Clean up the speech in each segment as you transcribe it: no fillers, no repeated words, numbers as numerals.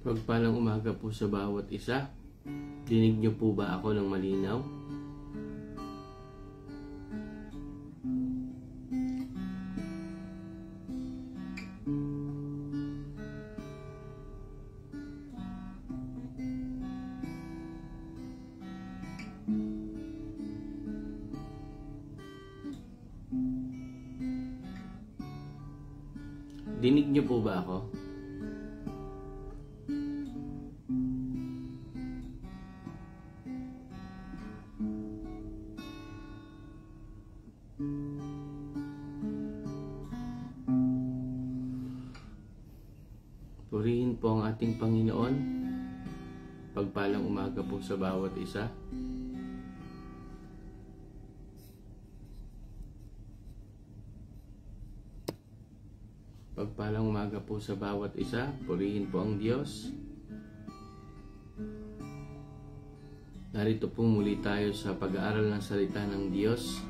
Pagpalang umaga po sa bawat isa. Dinig niyo po ba ako ng malinaw? Dinig niyo po ba ako? Purihin po ang ating Panginoon. Pagpalang umaga po sa bawat isa. Pagpalang umaga po sa bawat isa. Purihin po ang Diyos. Narito po muli tayo sa pag-aaral ng salita ng Diyos.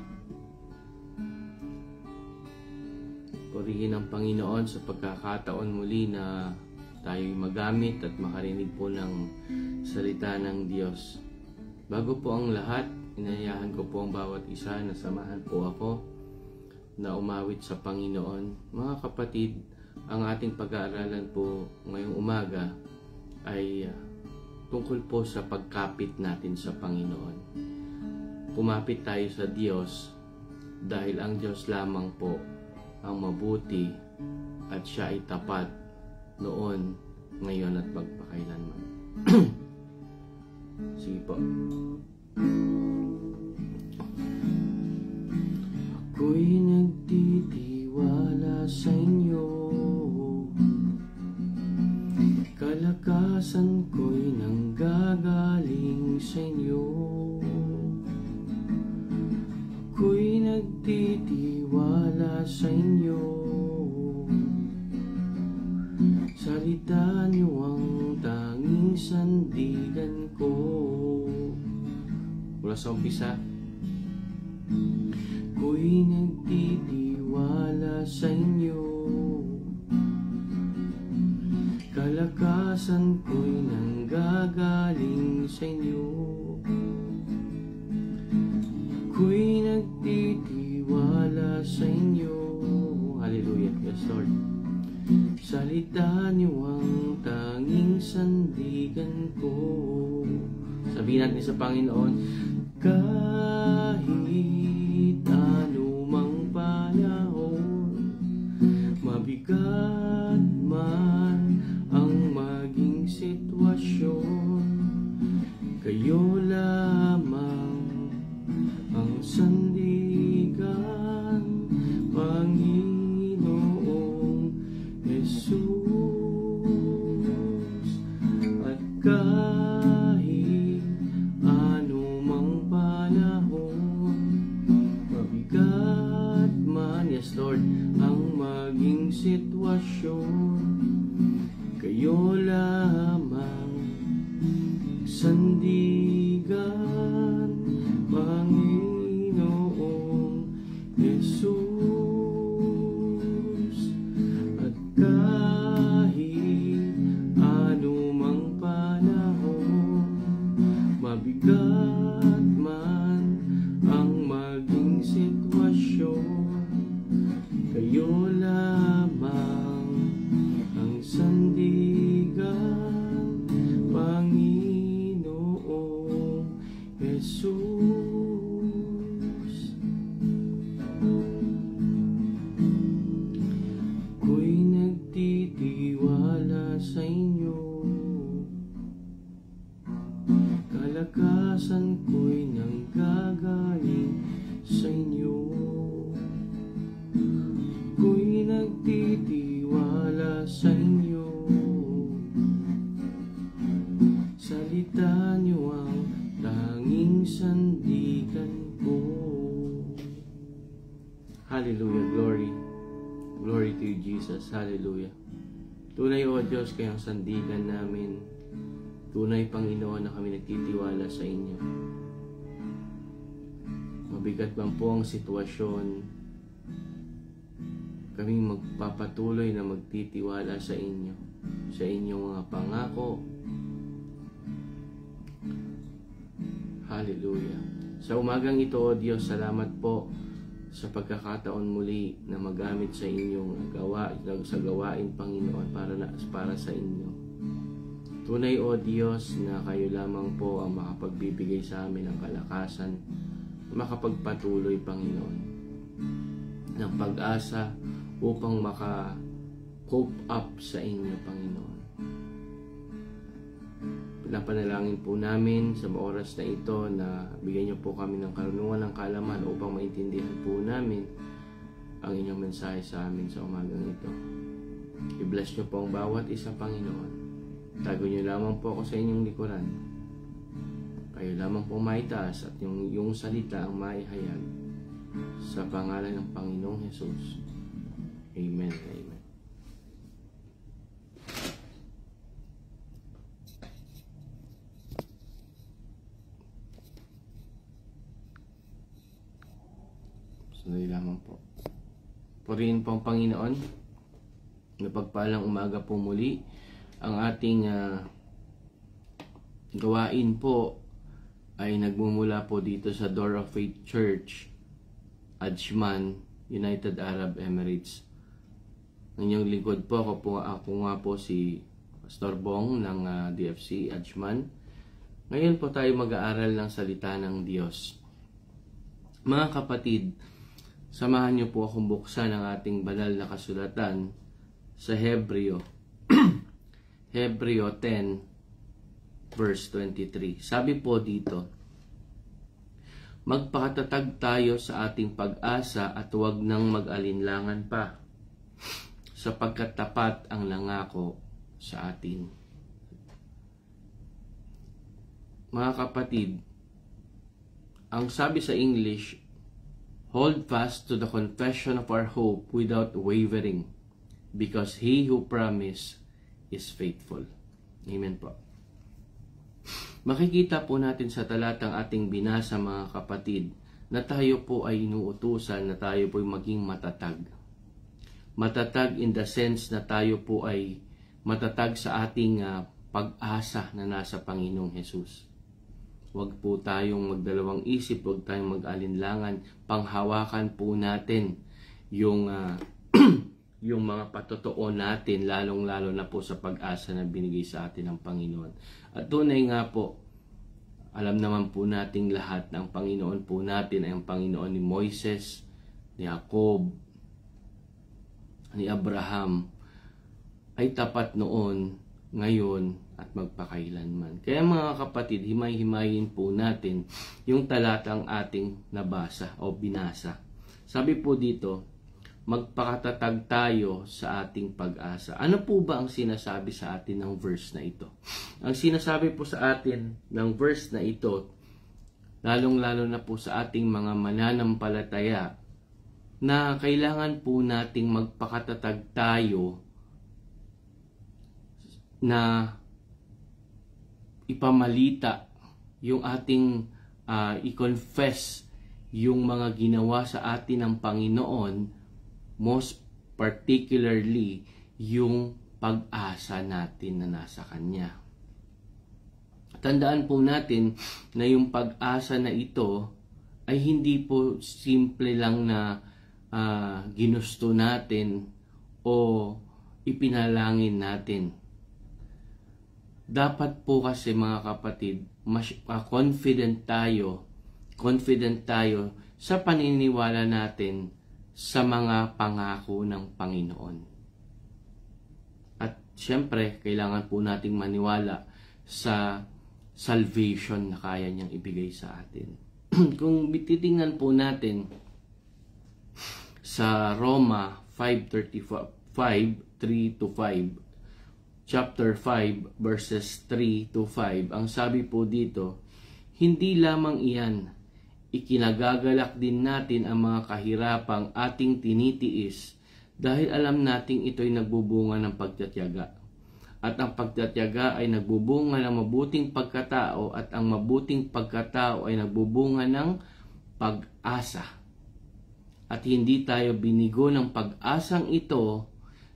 Purihin ang Panginoon sa pagkakataon muli na tayo'y magamit at makarinig po ng salita ng Diyos. Bago po ang lahat, inayahan ko po ang bawat isa na samahan po ako na umawit sa Panginoon. Mga kapatid, ang ating pag-aaralan po ngayong umaga ay tungkol po sa pagkapit natin sa Panginoon. Kumapit tayo sa Diyos dahil ang Diyos lamang po ang mabuti at siya ay tapat noon, ngayon at magpakailanman. Sige po. Ako'y nagtitiwala sa inyo, kalakasan ko'y nanggagaling sa inyo. Ako'y nagtitiwala sa inyo, salita niyo ang tanging sandigan ko. Mula sa umpisa. Ako'y nagtitiwala sa inyo, kalakasan ko'y nanggagaling sa inyo. Ako'y nagtitiwala sa inyo. Hallelujah. Yes, Lord. Salita niyo ang tanging sandigan ko. Sabihin natin sa Panginoon, kahit anumang panahon, mabigat man ang maging sitwasyon, kayo lamang ang sandigan, Panginoong Jesus. At kahit anumang panahon, mabigat man, yes Lord, ang maging sitwasyon, kayo lamang sandigan, Panginoong Jesus. At kahit anumang panahon, mabigat man ang maging sitwasyon, kayo lamang ang sandigan, Panginoong Jesus. Ako'y nagtitiwala sa inyo, kalakasan ko'y nanggagaling sa inyo. Ako'y nagtitiwala sa inyo, salita niyo ang tanging sandigan ko. Hallelujah. Glory. Glory to you, Jesus. Hallelujah. Tunay, O Diyos, kayang sandigan namin. Tunay, Panginoon, na kami nagtitiwala sa inyo. Mabigat man po ang sitwasyon, kaming magpapatuloy na magtitiwala sa inyo. sa inyong mga pangako. Hallelujah. Sa umagang ito, O Diyos, salamat po sa pagkakataon muli na magamit sa inyong sa gawain, Panginoon, para sa inyo. Tunay, O Diyos, na kayo lamang po ang makapagbibigay sa amin ng kalakasan, makapagpatuloy, Panginoon, ng pag-asa upang maka-cope up sa inyo, Panginoon. Pinapanalangin po namin sa oras na ito na bigyan niyo po kami ng karunungan ng kaalaman upang maintindihan po namin ang inyong mensahe sa amin sa umagang ito. I-bless niyo po ang bawat isa, Panginoon. Tago niyo lamang po ako sa inyong likuran. Kayo lamang po maitaas at yung salita ang maihayag sa pangalan ng Panginoong Jesus. Amen. Amen. Sandali lamang po. Purihin po ang Panginoon. Napagpalang umaga po muli. Ang ating gawain po ay nagmumula po dito sa Door of Faith Church, Ajman, United Arab Emirates. Ang inyong lingkod po, ako nga po si Pastor Bong ng DFC Ajman. Ngayon po tayo mag-aaral ng salita ng Diyos. Mga kapatid, samahan niyo po akong buksan ang ating banal na kasulatan sa Hebreo. Hebreo 10 verse 23. Sabi po dito, magpakatatag tayo sa ating pag-asa at huwag nang mag-alinlangan pa, sapagkat tapat ang nangako sa atin. Mga kapatid, ang sabi sa English, hold fast to the confession of our hope without wavering, because He who promised is faithful. Amen po. Makikita po natin sa talatang ating binasa, mga kapatid, na tayo po ay inuutusan na tayo po ay maging matatag. Matatag in the sense na tayo po ay matatag sa ating pag-asa na nasa Panginoong Hesus. Huwag po tayong magdalawang isip, huwag tayong mag-alinlangan. Panghawakan po natin yung yung mga patotoo natin, lalong-lalo na po sa pag-asa na binigay sa atin ng Panginoon. At tunay nga po, alam naman po nating lahat na ang Panginoon po natin ay ang Panginoon ni Moises, ni Jacob, ni Abraham, ay tapat noon, ngayon, at magpakailanman. Kaya mga kapatid, himay-himayin po natin yung talatang ating nabasa o binasa. Sabi po dito, magpakatatag tayo sa ating pag-asa. Ano po ba ang sinasabi sa atin ng verse na ito? Ang sinasabi po sa atin ng verse na ito, lalong-lalo na po sa ating mga mananampalataya, na kailangan po nating magpakatatag tayo na ipamalita yung ating i-confess yung mga ginawa sa atin ng Panginoon, most particularly yung pag-asa natin na nasa Kanya. Tandaan po natin na yung pag-asa na ito ay hindi po simple lang na ginusto natin o ipinalangin natin. Dapat po kasi mga kapatid, confident tayo sa paniniwala natin sa mga pangako ng Panginoon. At siyempre, kailangan po nating maniwala sa salvation na kaya niyang ibigay sa atin. Kung titingnan po natin sa Roma 5:35, 3-5, chapter 5 verses 3-5, ang sabi po dito, hindi lamang iyan, ikinagagalak din natin ang mga kahirapang ating tinitiis dahil alam nating ito'y nagbubunga ng pagtatiyaga. At ang pagtatiyaga ay nagbubunga ng mabuting pagkatao at ang mabuting pagkatao ay nagbubunga ng pag-asa. At hindi tayo binigo ng pag-asang ito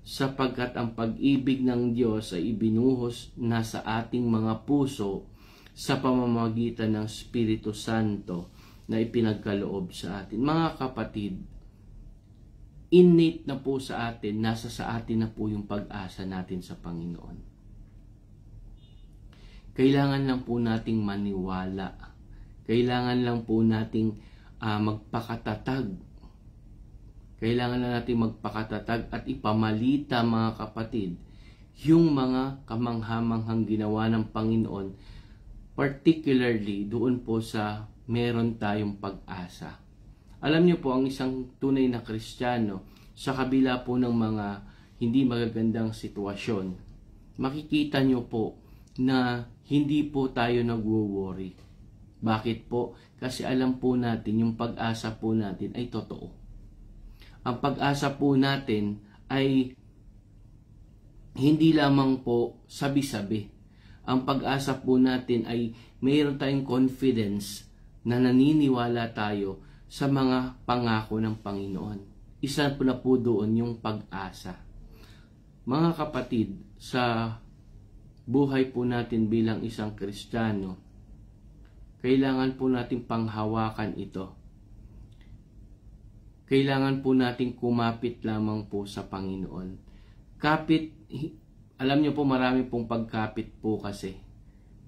sapagkat ang pag-ibig ng Diyos ay ibinuhos na sa ating mga puso sa pamamagitan ng Espiritu Santo na ipinagkaloob sa atin. Mga kapatid, innate na po sa atin, nasa sa atin na po yung pag-asa natin sa Panginoon. Kailangan lang po nating maniwala. Kailangan lang po nating magpakatatag. Kailangan lang nating magpakatatag at ipamalita, mga kapatid, yung mga kamanghamanghang ginawa ng Panginoon, particularly doon po sa meron tayong pag-asa. Alam niyo po, ang isang tunay na Kristiyano, sa kabila po ng mga hindi magagandang sitwasyon, makikita niyo po na hindi po tayo nagwo-worry. Bakit po? Kasi alam po natin, yung pag-asa po natin ay totoo. Ang pag-asa po natin ay hindi lamang po sabi-sabi. Ang pag-asa po natin ay mayroon tayong confidence na naniniwala tayo sa mga pangako ng Panginoon. Isa po na po doon yung pag-asa. Mga kapatid, sa buhay po natin bilang isang Kristiyano, kailangan po natin panghawakan ito. Kailangan po natin kumapit lamang po sa Panginoon. Alam niyo po, marami pong pagkapit po kasi.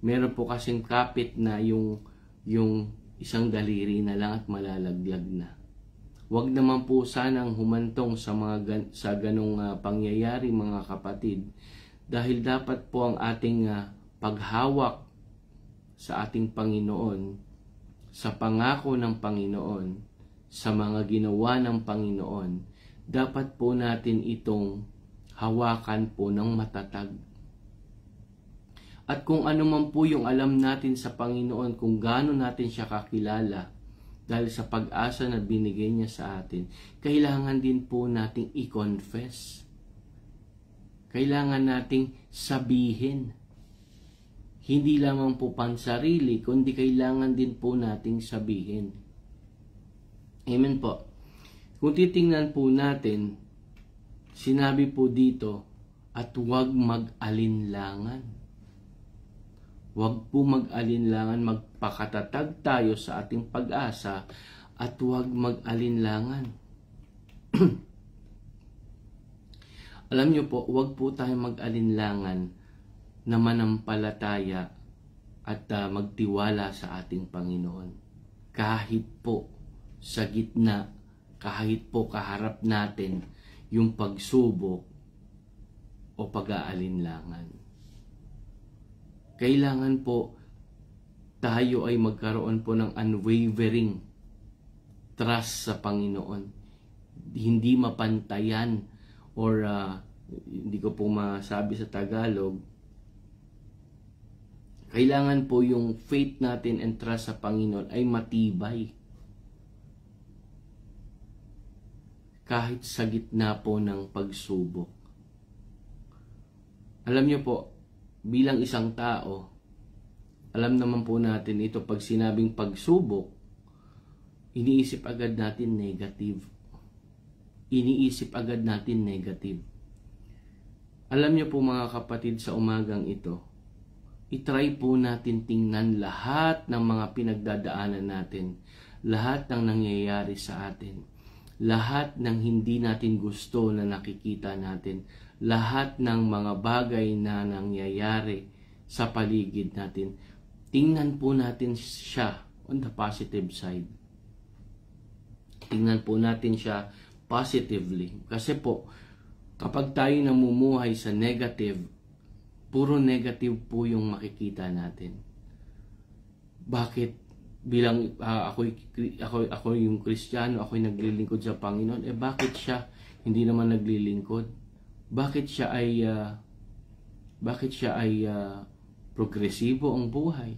Meron po kasing kapit na yung isang daliri na lang at malalaglag na. Huwag naman po sanang humantong sa ganong pangyayari, mga kapatid, dahil dapat po ang ating paghawak sa ating Panginoon, sa pangako ng Panginoon, sa mga ginawa ng Panginoon, dapat po natin itong hawakan po ng matatag. At kung ano man po yung alam natin sa Panginoon, kung gaano natin siya kakilala, dahil sa pag-asa na binigay niya sa atin, kailangan din po nating i-confess. Kailangan nating sabihin. Hindi lamang po pansarili, kundi kailangan din po nating sabihin. Amen po. Kung titingnan po natin, sinabi po dito, at huwag mag-alinlangan. Huwag po mag-alinlangan, magpakatatag tayo sa ating pag-asa at huwag mag-alinlangan. Alam niyo po, huwag po tayo mag-alinlangan na manampalataya at magtiwala sa ating Panginoon. Kahit po sa gitna, kahit po kaharap natin yung pagsubok o pag-aalinlangan. Kailangan po tayo ay magkaroon po ng unwavering trust sa Panginoon. Hindi mapantayan or hindi ko po masabi sa Tagalog. Kailangan po yung faith natin and trust sa Panginoon ay matibay. Kahit sa gitna po ng pagsubok. Alam niyo po, bilang isang tao, alam naman po natin ito, pag sinabing pagsubok, iniisip agad natin negative. Iniisip agad natin negative. Alam niyo po, mga kapatid, sa umagang ito, itry po natin tingnan lahat ng mga pinagdadaanan natin, lahat ng nangyayari sa atin, lahat ng hindi natin gusto na nakikita natin, lahat ng mga bagay na nangyayari sa paligid natin, tingnan po natin siya on the positive side. Tingnan po natin siya positively. Kasi po, kapag tayo namumuhay sa negative, puro negative po yung makikita natin. Bakit? Bilang ako yung Kristiyano, ako yung naglilingkod sa Panginoon, bakit siya hindi naman naglilingkod? Bakit siya ay progresibo ang buhay?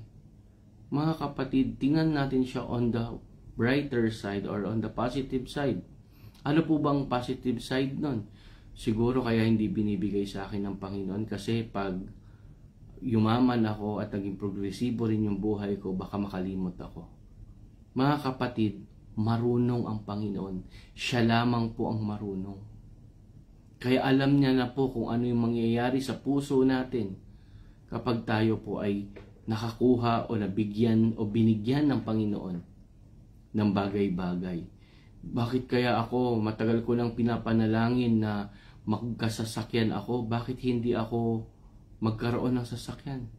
Mga kapatid, tingnan natin siya on the brighter side or on the positive side. Ano po bang positive side nun? Siguro kaya hindi binibigay sa akin ng Panginoon kasi pag yumaman ako at naging progresibo rin yung buhay ko, baka makalimot ako. Mga kapatid, marunong ang Panginoon. Siya lamang po ang marunong. Kaya alam niya na po kung ano yung mangyayari sa puso natin kapag tayo po ay nakakuha o nabigyan o binigyan ng Panginoon ng bagay-bagay. Bakit kaya ako, matagal ko nang pinapanalangin na magkasasakyan ako, bakit hindi ako magkaroon ng sasakyan?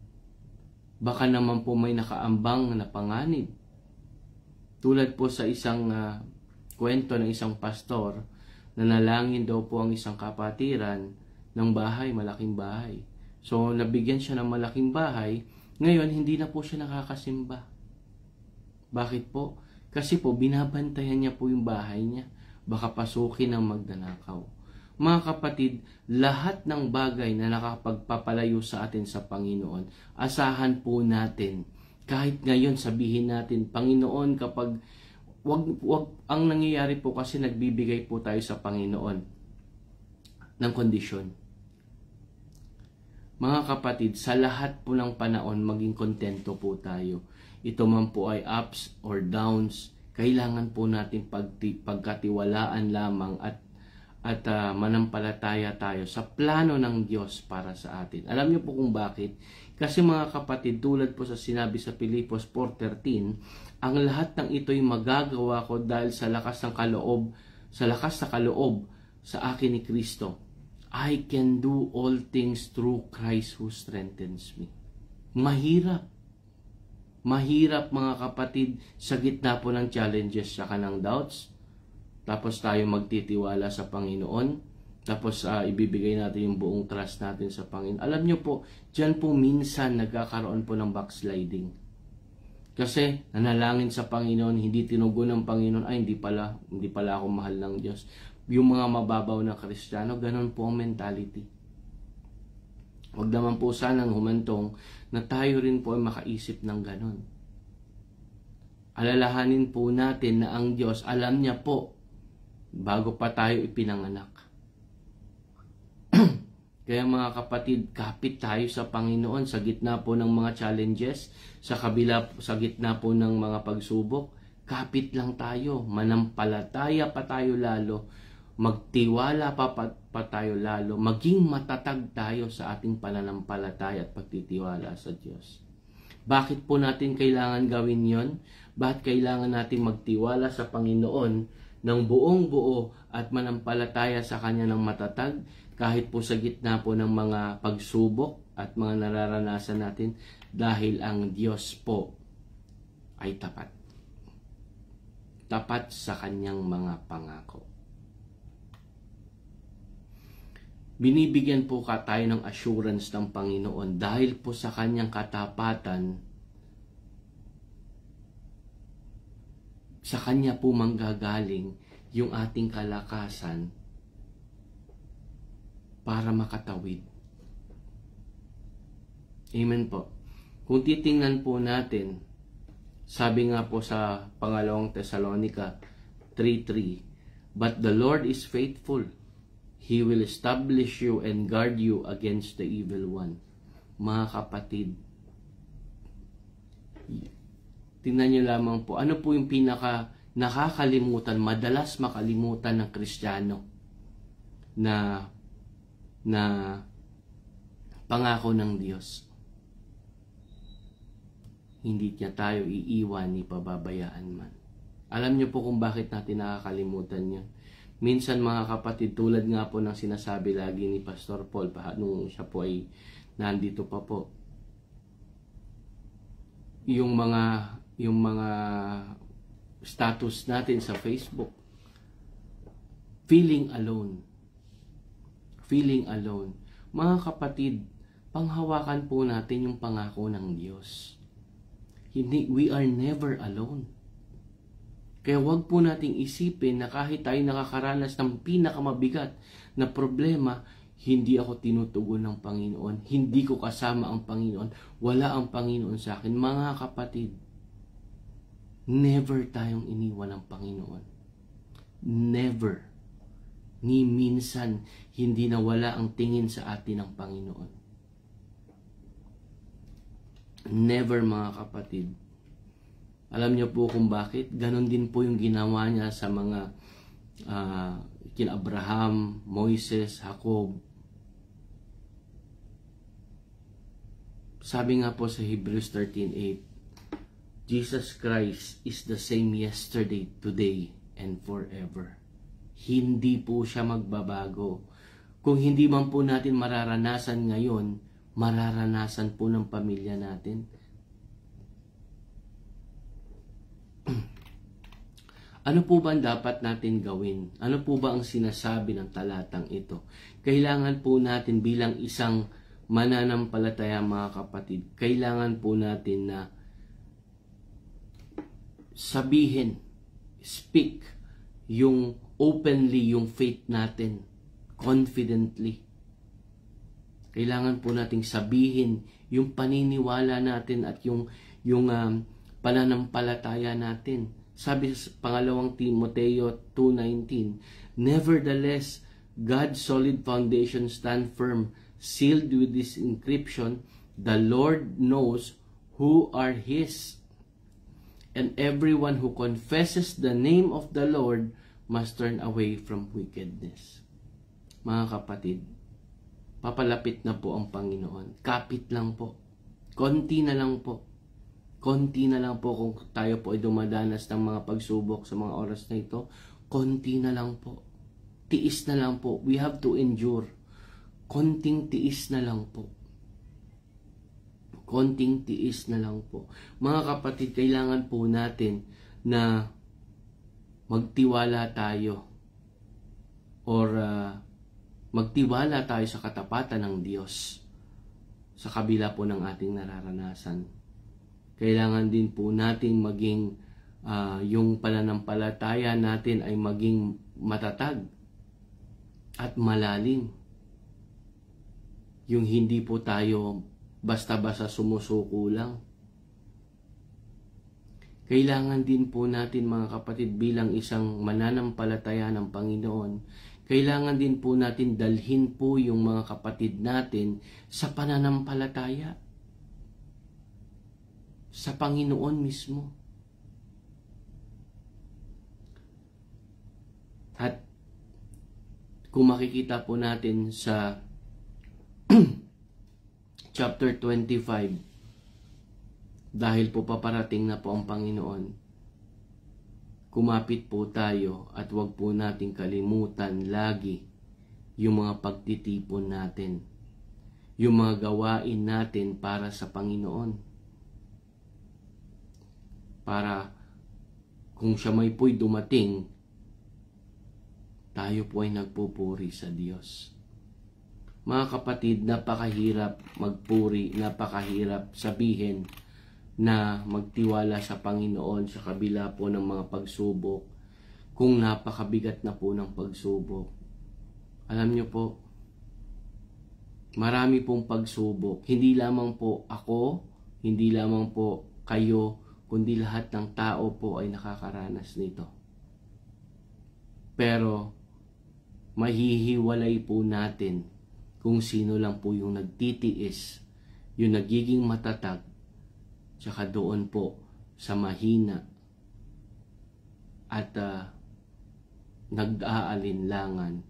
Baka naman po may nakaambang na panganib. Tulad po sa isang kwento ng isang pastor, nanalangin daw po ang isang kapatiran ng bahay, malaking bahay. So, nabigyan siya ng malaking bahay, ngayon hindi na po siya nakakasimba. Bakit po? Kasi po, binabantayan niya po yung bahay niya. Baka pasukin ng magnanakaw. Mga kapatid, lahat ng bagay na nakapagpapalayo sa atin sa Panginoon, asahan po natin. Kahit ngayon sabihin natin, Panginoon, kapag wag ang nangyayari po kasi nagbibigay po tayo sa Panginoon ng kondisyon. Mga kapatid, sa lahat po ng panahon, maging kontento po tayo. Ito man po ay ups or downs, kailangan po natin pagkatiwalaan lamang at manampalataya tayo sa plano ng Diyos para sa atin. Alam niyo po kung bakit? Kasi mga kapatid, tulad po sa sinabi sa Pilipos 4:13, ang lahat ng ito'y magagawa ko dahil sa lakas ng kaloob, sa akin ni Kristo. I can do all things through Christ who strengthens me. Mahirap. Mahirap mga kapatid sa gitna po ng challenges saka ng doubts. Tapos tayo magtitiwala sa Panginoon. Tapos ibibigay natin yung buong trust natin sa Panginoon. Alam nyo po, dyan po minsan nagkakaroon po ng backsliding. Kasi nanalangin sa Panginoon, hindi tinugon ng Panginoon, ay hindi pala ako mahal ng Diyos. Yung mga mababaw na Kristiyano, ganun po ang mentality. Huwag naman po sanang humantong na tayo rin po ay makaisip ng ganun. Alalahanin po natin na ang Diyos, alam niya po, bago pa tayo ipinanganak. Kaya mga kapatid, kapit tayo sa Panginoon sa gitna po ng mga challenges, sa gitna po ng mga pagsubok, kapit lang tayo, manampalataya pa tayo lalo, magtiwala pa tayo lalo, maging matatag tayo sa ating pananampalataya at pagtitiwala sa Diyos. Bakit po natin kailangan gawin yon? Bakit kailangan natin magtiwala sa Panginoon ng buong buo at manampalataya sa Kanya ng matatag kahit po sa gitna po ng mga pagsubok at mga nararanasan natin dahil ang Diyos po ay tapat. Tapat sa Kanyang mga pangako. Binibigyan po tayo ng assurance ng Panginoon dahil po sa Kanyang katapatan, sa Kanya po manggagaling yung ating kalakasan para makatawid. Amen po. Kung titingnan po natin, sabi nga po sa pangalawang Thessalonica 3:3, but the Lord is faithful. He will establish you and guard you against the evil one. Mga kapatid, tingnan niyo lamang po, ano po yung pinaka nakakalimutan, madalas makalimutan ng Kristiyano na pangako ng Diyos. Hindi niya tayo iiwan ni pababayaan man. Alam niyo po kung bakit natin nakakalimutan yun. Minsan mga kapatid, tulad nga po ng sinasabi lagi ni Pastor Paul nung siya po ay nandito pa po. Yung mga status natin sa Facebook. Feeling alone. Feeling alone. Mga kapatid, panghawakan po natin yung pangako ng Diyos. We are never alone. Kaya wag po nating isipin na kahit tayo nakakaranas ng pinakamabigat na problema, hindi ako tinutugon ng Panginoon, hindi ko kasama ang Panginoon, wala ang Panginoon sa akin. Mga kapatid, never tayong iniwan ng Panginoon. Never. Ni minsan, hindi nawala ang tingin sa atin ng Panginoon. Never, mga kapatid. Alam niyo po kung bakit? Ganon din po yung ginawa niya sa mga kina Abraham, Moises, Jacob. Sabi nga po sa Hebrews 13:8, Jesus Christ is the same yesterday, today, and forever. Hindi po siya magbabago. Kung hindi man po natin mararanasan ngayon, mararanasan po ng pamilya natin. Ano po ba ang dapat natin gawin? Ano po ba ang sinasabi ng talatang ito? Kailangan po natin bilang isang mananampalataya, mga kapatid, kailangan po natin na sabihin, speak, yung openly, yung faith natin, confidently. Kailangan po nating sabihin yung paniniwala natin at yung pananampalataya natin. Sabi sa pangalawang Timoteo 2:19, nevertheless, God's solid foundation stand firm, sealed with this inscription, the Lord knows who are His, and everyone who confesses the name of the Lord must turn away from wickedness. Mga kapatid, papalapit na po ang Panginoon. Kapit lang po. Konti na lang po. Konti na lang po kung tayo po ay dumadanas ng mga pagsubok sa mga oras na ito. Konti na lang po. Tiis na lang po. We have to endure. Konting tiis na lang po. Konting tiis na lang po. Mga kapatid, kailangan po natin na magtiwala tayo or magtiwala tayo sa katapatan ng Diyos sa kabila po ng ating nararanasan. Kailangan din po natin maging yung pananampalataya natin ay maging matatag at malalim. Yung hindi po tayo basta-basta sumusuko lang. Kailangan din po natin, mga kapatid, bilang isang mananampalataya ng Panginoon, kailangan din po natin dalhin po yung mga kapatid natin sa pananampalataya sa Panginoon mismo. At kung makikita po natin sa chapter 25, dahil po paparating na po ang Panginoon, kumapit po tayo at huwag po nating kalimutan lagi yung mga pagtitipon natin, yung mga gawain natin para sa Panginoon. Para kung siya may po'y dumating, tayo po ay nagpupuri sa Diyos. Mga kapatid, napakahirap magpuri, napakahirap sabihin na magtiwala sa Panginoon sa kabila po ng mga pagsubok, kung napakabigat na po ng pagsubok. Alam niyo po, marami pong pagsubok. Hindi lamang po ako, hindi lamang po kayo, kundi lahat ng tao po ay nakakaranas nito. Pero mahihiwalay po natin kung sino lang po yung nagtitiis, yung nagiging matatag, tsaka doon po sa mahina at nag-aalinlangan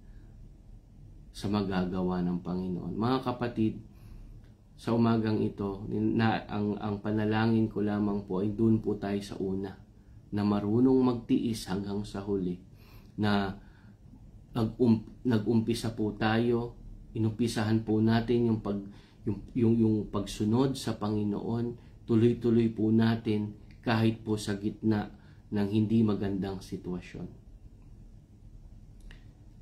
sa magagawa ng Panginoon. Mga kapatid, sa umagang ito, ang panalangin ko lamang po ay doon po tayo sa una, na marunong magtiis hanggang sa huli, na nag-umpisa po tayo, inumpisahan po natin yung pagsunod sa Panginoon, tuloy-tuloy po natin kahit po sa gitna ng hindi magandang sitwasyon.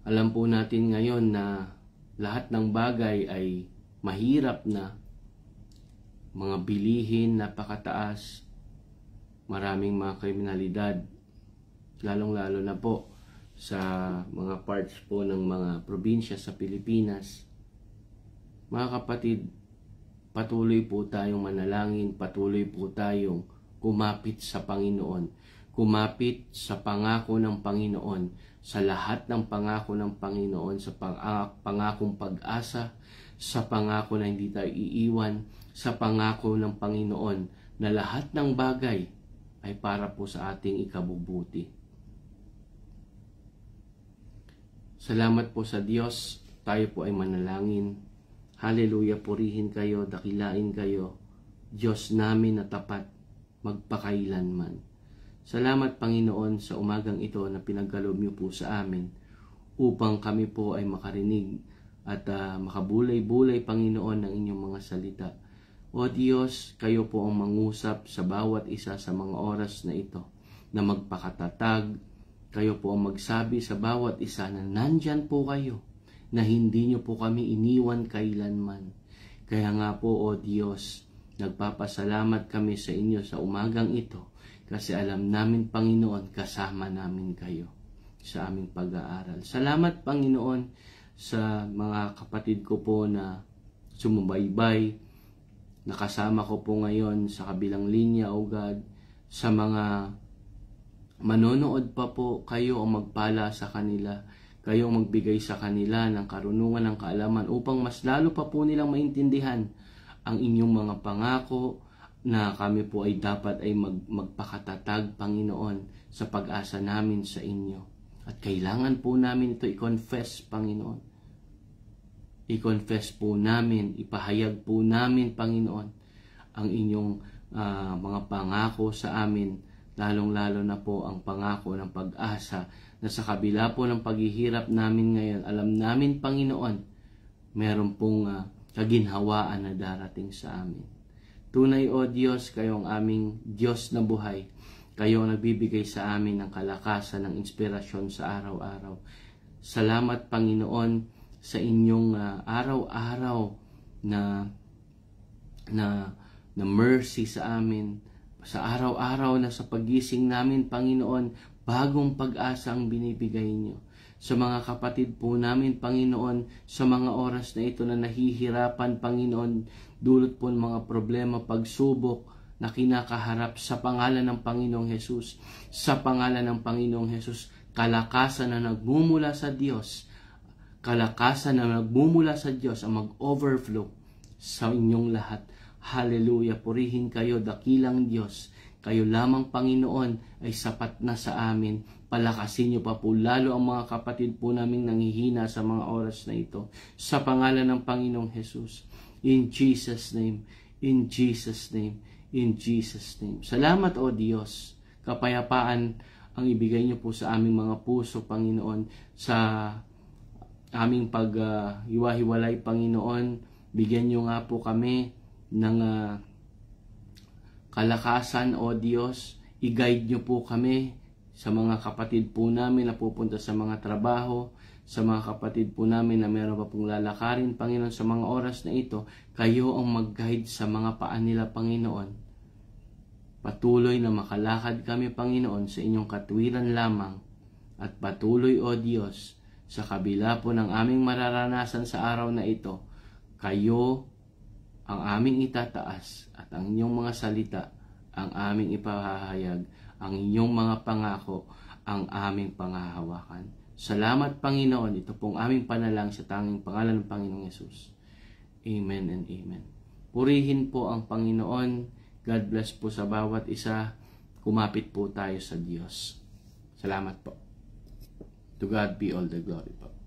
Alam po natin ngayon na lahat ng bagay ay mahirap na, mga bilihin napakataas, maraming mga kriminalidad, lalong-lalo na po sa mga parts po ng mga probinsya sa Pilipinas. Mga kapatid, patuloy po tayong manalangin, patuloy po tayong kumapit sa Panginoon, kumapit sa pangako ng Panginoon, sa lahat ng pangako ng Panginoon, sa pangakong pag-asa, sa pangako na hindi tayo iiwan, sa pangako ng Panginoon na lahat ng bagay ay para po sa ating ikabubuti. Salamat po sa Diyos. Tayo po ay manalangin. Hallelujah, purihin kayo, dakilain kayo. Diyos namin na tapat, magpakailanman. Salamat Panginoon sa umagang ito na pinagkaloob niyo po sa amin upang kami po ay makarinig at makabulay-bulay Panginoon ng inyong mga salita. O Diyos, kayo po ang mangusap sa bawat isa sa mga oras na ito na magpakatatag. Kayo po ang magsabi sa bawat isa na nandyan po kayo, na hindi niyo po kami iniwan kailanman. Kaya nga po, O Diyos, nagpapasalamat kami sa inyo sa umagang ito kasi alam namin, Panginoon, kasama namin kayo sa aming pag-aaral. Salamat, Panginoon, sa mga kapatid ko po na sumubaybay. Nakasama ko po ngayon sa kabilang linya, O God, sa mga manonood pa po, kayo ang magpala sa kanila. Kayo ang magbigay sa kanila ng karunungan, ng kaalaman upang mas lalo pa po nilang maintindihan ang inyong mga pangako na kami po ay dapat ay magpakatatag, Panginoon, sa pag-asa namin sa inyo. At kailangan po namin ito i-confess, Panginoon. I-confess po namin, ipahayag po namin, Panginoon, ang inyong mga pangako sa amin, lalong-lalo na po ang pangako ng pag-asa na sa kabila po ng paghihirap namin ngayon, alam namin, Panginoon, meron pong kaginhawaan na darating sa amin. Tunay, O Diyos, kayo ang aming Diyos na buhay. Kayo ang nagbibigay sa amin ng kalakasan, ng inspirasyon sa araw-araw. Salamat, Panginoon, sa inyong araw-araw na mercy sa amin. Sa araw-araw na sa pagising namin, Panginoon, bagong pag-asa ang binibigay niyo. Sa mga kapatid po namin, Panginoon, sa mga oras na ito na nahihirapan, Panginoon, dulot po ng mga problema, pagsubok na kinakaharap sa pangalan ng Panginoong Hesus. Sa pangalan ng Panginoong Hesus, kalakasan na nagmumula sa Diyos, kalakasan na nagmumula sa Diyos ang mag-overflow sa inyong lahat. Hallelujah, purihin kayo, dakilang Diyos. Kayo lamang, Panginoon, ay sapat na sa amin. Palakasin niyo pa po lalo ang mga kapatid po naming nanghihina sa mga oras na ito. Sa pangalan ng Panginoong Hesus. In Jesus' name, in Jesus' name, in Jesus' name. Salamat, O Diyos. Kapayapaan ang ibigay niyo po sa aming mga puso, Panginoon. Sa aming pag-hiwa-hiwalay, Panginoon, bigyan niyo nga po kami ng kalakasan, O Diyos. I-guide niyo po kami sa mga kapatid po namin na pupunta sa mga trabaho, sa mga kapatid po namin na meron pa pong lalakarin, Panginoon, sa mga oras na ito. Kayo ang mag-guide sa mga paan nila, Panginoon. Patuloy na makalakad kami, Panginoon, sa inyong katwiran lamang. At patuloy, O Diyos, sa kabila po ng aming mararanasan sa araw na ito, kayo ang aming itataas at ang inyong mga salita ang aming ipahahayag, ang inyong mga pangako ang aming panghahawakan. Salamat, Panginoon. Ito pong aming panalangin sa tanging pangalan ng Panginoong Hesus. Amen and amen. Purihin po ang Panginoon. God bless po sa bawat isa. Kumapit po tayo sa Diyos. Salamat po. To God be all the glory po.